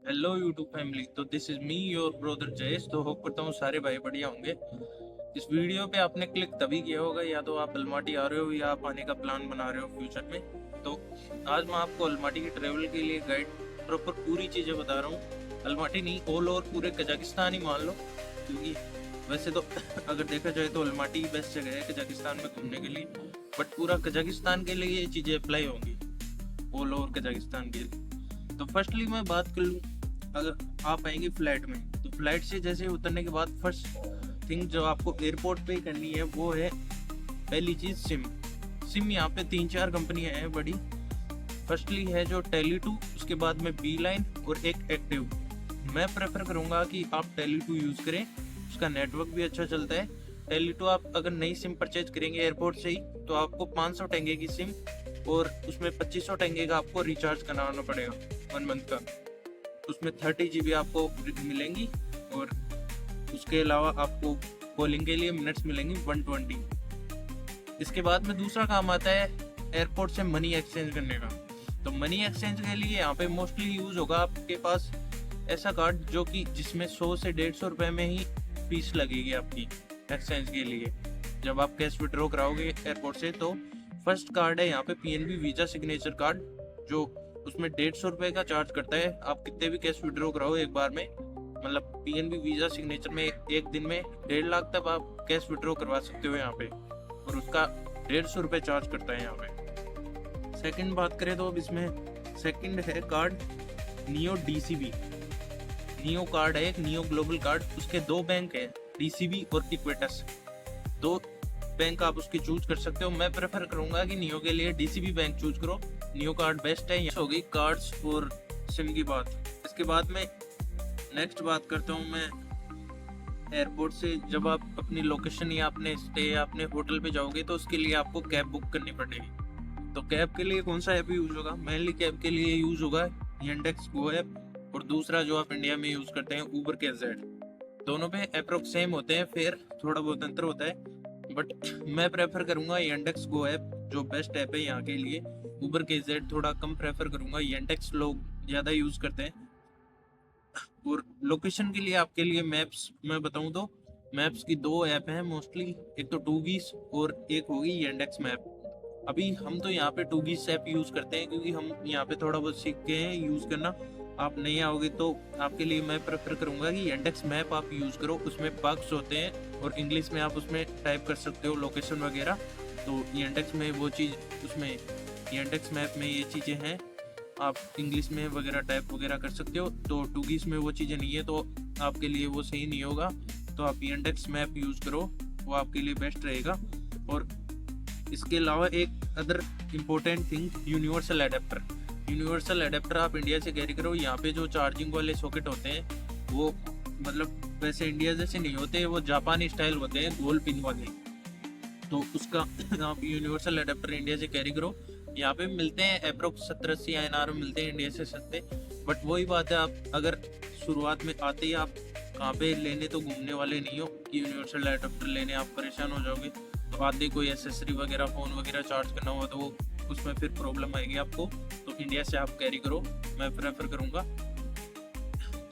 Hello YouTube family. तो this is me your brother Jayesh. तो hope करता हूँ सारे भाई बढ़िया होंगे। इस वीडियो पे आपने क्लिक तभी किया होगा या तो आप अलमाटी आ रहे हो या आप आने का प्लान बना रहे हो फ्यूचर में। तो आज मैं आपको अलमाटी की ट्रेवल के लिए गाइड प्रॉपर पूरी चीज़ें बता रहा हूँ। अलमाटी नहीं, ऑल ओवर पूरे कजाकिस्तान ही मान लो, क्योंकि वैसे तो अगर देखा जाए तो अलमाटी बेस्ट जगह है कजाकिस्तान में घूमने के लिए, बट पूरा कजाकिस्तान के लिए ये चीज़ें अप्लाई होंगी, ऑल ओवर कजाकिस्तान के लिए। तो फर्स्टली मैं बात कर लूँ, अगर आप आएंगे फ्लाइट में तो फ्लाइट से जैसे उतरने के बाद फर्स्ट थिंग जो आपको एयरपोर्ट पे करनी है वो है पहली चीज़ सिम यहाँ पे 3-4 कंपनियां हैं बड़ी। फर्स्टली है जो टेली2, उसके बाद में बी लाइन और एक एक्टिव। मैं प्रेफर करूँगा कि आप टेली2 यूज़ करें, उसका नेटवर्क भी अच्छा चलता है। टेली2 आप अगर नई सिम परचेज करेंगे एयरपोर्ट से ही तो आपको 500 टंगे की सिम और उसमें 2500 टंगे का आपको रिचार्ज कराना पड़ेगा 1 मंथ का। उसमें 30 GB आपको मिलेंगी और उसके अलावा आपको कॉलिंग के लिए मिनट्स मिलेंगी 120। इसके बाद में दूसरा काम आता है एयरपोर्ट से मनी एक्सचेंज करने का। तो मनी एक्सचेंज के लिए यहाँ पे मोस्टली यूज होगा आपके पास ऐसा कार्ड जो कि जिसमें 100 से 150 रुपये में ही फीस लगेगी आपकी एक्सचेंज के लिए जब आप कैश विड्रॉ कराओगे एयरपोर्ट से। तो फर्स्ट कार्ड है यहाँ पे PNB वीजा सिग्नेचर कार्ड, जो उसमें 150 रुपये का चार्ज करता है। आप कितने भी कैश विड्रॉ कराओ एक बार में, मतलब PNB वीजा सिग्नेचर में एक दिन में 1.5 लाख तक आप कैश विड्रॉ करवा सकते हो यहाँ पे, और उसका 150 रुपये चार्ज करता है यहाँ पे। सेकंड बात करें तो अब इसमें सेकंड है card neo DCB। Neo card है एक, नियो ग्लोबल कार्ड। उसके 2 बैंक है, DCB और इक्वेटस। 2 बैंक आप उसकी चूज कर सकते हो। मैं प्रेफर करूंगा कि नियो के लिए DCB बैंक चूज करो, नियो कार्ड बेस्ट है। हो गई कार्ड्स और सिम की बात। इसके बाद में नेक्स्ट बात करता हूँ मैं एयरपोर्ट से जब आप अपनी लोकेशन या अपने स्टे या अपने होटल पे जाओगे तो उसके लिए आपको कैब बुक करनी पड़ेगी। तो कैब के लिए कौन सा ऐप यूज होगा? मेनली कैब के लिए यूज होगा Yandex Go ऐप, और दूसरा जो आप इंडिया में यूज करते हैं Uber KZ। दोनों पे अप्रोक्स सेम होते हैं, फिर थोड़ा बहुत अंतर होता है, बट मैं प्रेफर करूंगा Yandex Go ऐप जो बेस्ट ऐप है यहाँ के लिए। Uber KZ थोड़ा कम प्रेफर करूंगा, Yandex लोग ज़्यादा यूज़ करते हैं। और लोकेशन के लिए आपके लिए मैप्स मैं बताऊं तो मैप्स की 2 ऐप हैं मोस्टली, एक तो टूगीस और एक होगी Yandex मैप। अभी हम तो यहाँ पे टूगीस ऐप यूज़ करते हैं क्योंकि हम यहाँ पे थोड़ा बहुत सीख गए हैं यूज़ करना। आप नहीं आओगे तो आपके लिए मैं प्रेफर करूँगा कि Yandex मैप आप यूज़ करो, उसमें बग्स होते हैं और इंग्लिश में आप उसमें टाइप कर सकते हो लोकेशन वगैरह। तो Yandex में वो चीज़, उसमें Yandex मैप में ये चीज़ें हैं, आप इंग्लिश में वगैरह टाइप वगैरह कर सकते हो। तो टूगीस में वो चीज़ें नहीं है तो आपके लिए वो सही नहीं होगा। तो आप Yandex मैप यूज़ करो, वो आपके लिए बेस्ट रहेगा। और इसके अलावा एक other important thing universal adapter. Universal adapter आप इंडिया से कैरी करो। यहाँ पे जो चार्जिंग वाले सॉकेट होते हैं वो मतलब वैसे इंडिया जैसे नहीं होते, वो जापानी स्टाइल होते हैं, गोल पिन वाले। तो उसका आप यूनिवर्सल एडेप्टर इंडिया से कैरी करो। यहाँ पे मिलते हैं अप्रोक्स 70-80 INR में मिलते हैं इंडिया से सस्ते। बट वही बात है, आप अगर शुरुआत में आते ही आप कहाँ पे लेने तो घूमने वाले नहीं हो कि यूनिवर्सल एडेप्टर लेने आप परेशान हो जाओगे। तो आते कोई एसेसरी वगैरह फ़ोन वगैरह चार्ज करना हुआ तो उसमें फिर प्रॉब्लम आएगी आपको। तो इंडिया से आप कैरी करो, मैं प्रेफर करूँगा।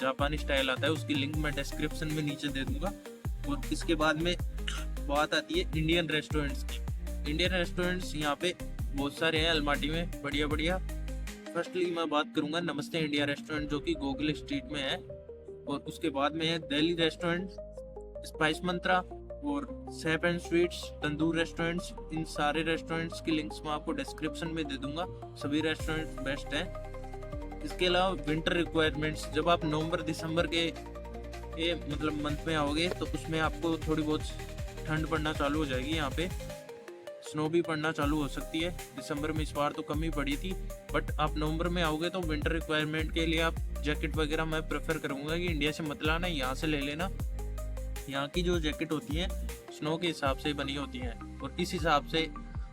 जापानी स्टाइल आता है, उसकी लिंक मैं डिस्क्रिप्शन में नीचे दे दूँगा। और इसके बाद में बात आती है इंडियन रेस्टोरेंट्स की। इंडियन रेस्टोरेंट्स यहाँ पे बहुत सारे हैं अलमाटी में, बढ़िया बढ़िया। फर्स्टली मैं बात करूँगा नमस्ते इंडिया रेस्टोरेंट जो कि गोगल स्ट्रीट में है, और उसके बाद में है दिल्ली रेस्टोरेंट, स्पाइस मंत्रा और safe and sweets, tandoor restaurants. इन सारे रेस्टोरेंट्स की लिंक्स मैं आपको डिस्क्रिप्शन में दे दूंगा। सभी रेस्टोरेंट्स बेस्ट हैं। इसके अलावा विंटर रिक्वायरमेंट्स, जब आप नवंबर दिसंबर के मतलब मंथ में आओगे तो उसमें आपको थोड़ी बहुत ठंड पड़ना चालू हो जाएगी। यहाँ पे स्नो भी पड़ना चालू हो सकती है। दिसंबर में इस बार तो कम ही पड़ी थी, बट आप नवंबर में आओगे तो विंटर रिक्वायरमेंट के लिए आप जैकेट वगैरह मैं प्रेफर करूँगा कि इंडिया से मत लाना, यहाँ से ले लेना। यहाँ की जो जैकेट होती हैं स्नो के हिसाब से बनी होती हैं, और इस हिसाब से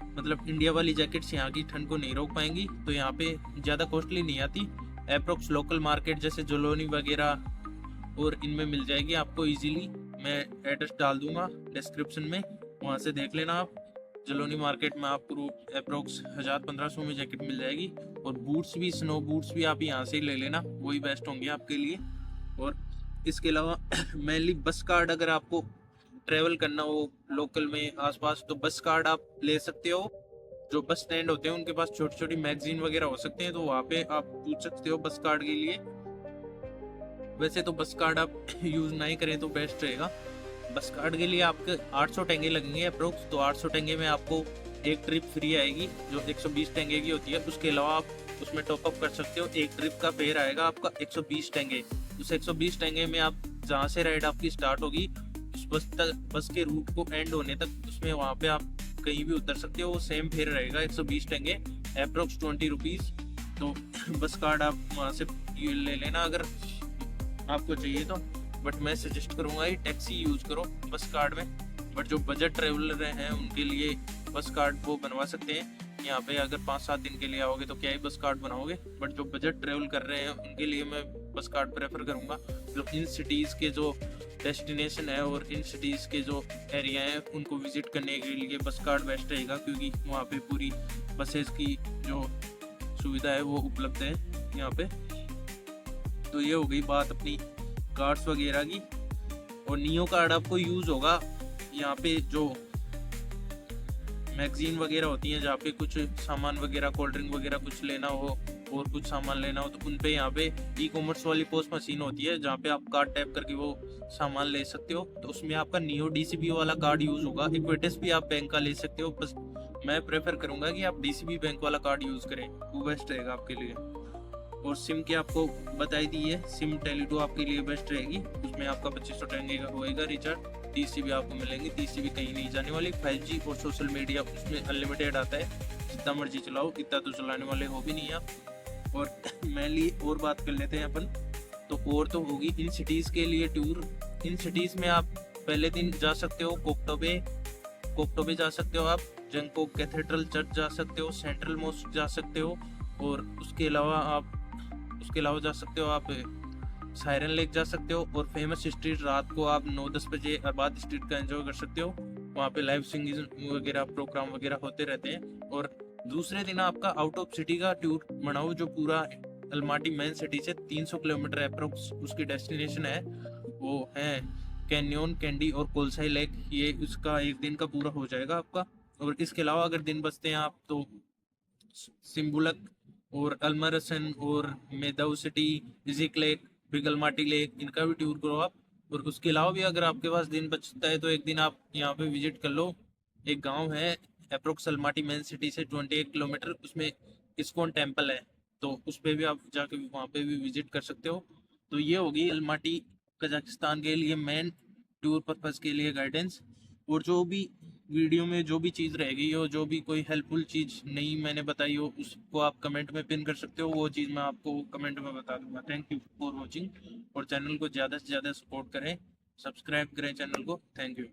मतलब इंडिया वाली जैकेट्स यहाँ की ठंड को नहीं रोक पाएंगी। तो यहाँ पे ज़्यादा कॉस्टली नहीं आती, अप्रोक्स लोकल मार्केट जैसे जोलोनी वगैरह और इनमें मिल जाएगी आपको इजीली। मैं एड्रेस डाल दूंगा डिस्क्रिप्शन में, वहाँ से देख लेना आप। जलोनी मार्केट में आपको अप्रोक्स 1000-1500 में जैकेट मिल जाएगी। और बूट्स भी, स्नो बूट्स भी आप यहाँ से ही ले लेना, वही बेस्ट होंगे आपके लिए। और इसके अलावा मेनली बस कार्ड, अगर आपको ट्रेवल करना हो लोकल में आसपास, तो बस कार्ड आप ले सकते हो। जो बस स्टैंड होते हैं उनके पास छोटी छोटी मैगजीन वगैरह हो सकते हैं, तो वहाँ पे आप पूछ सकते हो बस कार्ड के लिए। वैसे तो बस कार्ड आप यूज़ नहीं करें तो बेस्ट रहेगा। बस कार्ड के लिए आपके 800 टेंगे लगेंगे अप्रोक्स। तो 800 टेंगे में आपको एक ट्रिप फ्री आएगी जो 120 टेंगे की होती है। उसके अलावा आप उसमें टॉपअप कर सकते हो। एक ट्रिप का फेयर आएगा आपका 120 टेंगे। उस 120 टेंगे में आप जहाँ से राइड आपकी स्टार्ट होगी उस बस के रूट को एंड होने तक, उसमें वहाँ पे आप कहीं भी उतर सकते हो। वो सेम फेयर रहेगा 120 टेंगे, अप्रोक्स 20 रुपीज़। तो बस कार्ड आप वहाँ से ले लेना अगर आपको चाहिए तो। बट मैं सजेस्ट करूँगा ये टैक्सी यूज़ करो बस कार्ड में। बट जो बजट ट्रेवलर हैं उनके लिए बस कार्ड वो बनवा सकते हैं। यहाँ पे अगर 5-7 दिन के लिए आओगे तो क्या ही बस कार्ड बनाओगे। बट जो बजट ट्रेवल कर रहे हैं उनके लिए मैं बस कार्ड प्रेफर करूँगा। जो इन सिटीज़ के जो डेस्टिनेशन है और इन सिटीज़ के जो एरिया हैं उनको विजिट करने के लिए बस कार्ड बेस्ट रहेगा, क्योंकि वहाँ पे पूरी बसेस की जो सुविधा है वो उपलब्ध है यहाँ पे। तो ये हो गई बात अपनी कार्ड्स वगैरह की। और नियो कार्ड आपको यूज़ होगा यहाँ पे जो मैगजीन वगैरह होती हैं, जहाँ पे कुछ सामान वगैरह, कोल्ड ड्रिंक वगैरह कुछ लेना हो और कुछ सामान लेना हो तो उन पे यहाँ पे ई कॉमर्स वाली पोस्ट मशीन होती है जहाँ पे आप कार्ड टैप करके वो सामान ले सकते हो। तो उसमें आपका नियो डीसीबी वाला कार्ड यूज़ होगा। इक्विटीज भी आप बैंक का ले सकते हो, बस मैं प्रेफर करूँगा कि आप डीसीबी बैंक वाला कार्ड यूज़ करें, वो बेस्ट रहेगा आपके लिए। और सिम की आपको बताई दी है, सिम टेली2 आपके लिए बेस्ट रहेगी। उसमें आपका 2500 टेंगे का होएगा रिचार्ज। टीसीबी आपको मिलेंगे, टीसीबी कहीं नहीं जाने वाली। 5G और सोशल मीडिया उसमें अनलिमिटेड आता है, जितना मर्जी चलाओ, इतना तो चलाने वाले हो भी नहीं आप। और मेनली और बात कर लेते हैं अपन, तो और तो होगी इन सिटीज़ के लिए टूर। इन सिटीज़ में आप पहले दिन जा सकते हो कोकटोबे जा सकते हो, आप जंगकोक कैथेड्रल चर्च जा सकते हो, सेंट्रल मॉस्क जा सकते हो। और उसके अलावा जा सकते हो आप सायरन लेक जा सकते हो। और फेमस स्ट्रीट रात को आप 9-10 बजे आबाद स्ट्रीट का एंजॉय कर सकते हो। वहाँ पे लाइव सिंगिंग वगैरह प्रोग्राम वगैरह होते रहते हैं। और दूसरे दिन आपका आउट ऑफ सिटी का टूर बनाओ, जो पूरा अलमाटी मेन सिटी से 300 किलोमीटर अप्रोक्स उसकी डेस्टिनेशन है। वो है कैनियन कैंडी और कोलसाई लेक। ये उसका एक दिन का पूरा हो जाएगा आपका। और इसके अलावा अगर दिन बचते हैं आप तो सिम्बुलक और अल्मरसन और मेदाउ सिटी, इजिक लेक, बिगलमाटी लेक, इनका भी टूर करो आप। और उसके अलावा भी अगर आपके पास दिन बचता है तो एक दिन आप यहाँ पे विजिट कर लो। एक गांव है अप्रोक्स अलमाटी मेन सिटी से 28 किलोमीटर, उसमें इस्कॉन टेम्पल है, तो उस पर भी आप जाके वहाँ पे भी विजिट कर सकते हो। तो ये होगी अलमाटी कजाकिस्तान के लिए मेन टूर पर्पज़ के लिए गाइडेंस। और जो भी वीडियो में जो भी चीज़ रहेगी हो, जो भी कोई हेल्पफुल चीज़ नहीं मैंने बताई हो, उसको आप कमेंट में पिन कर सकते हो। वो चीज़ मैं आपको कमेंट में बता दूंगा। Thank you for watching. और चैनल को ज़्यादा से ज़्यादा सपोर्ट करें, सब्सक्राइब करें चैनल को। Thank you.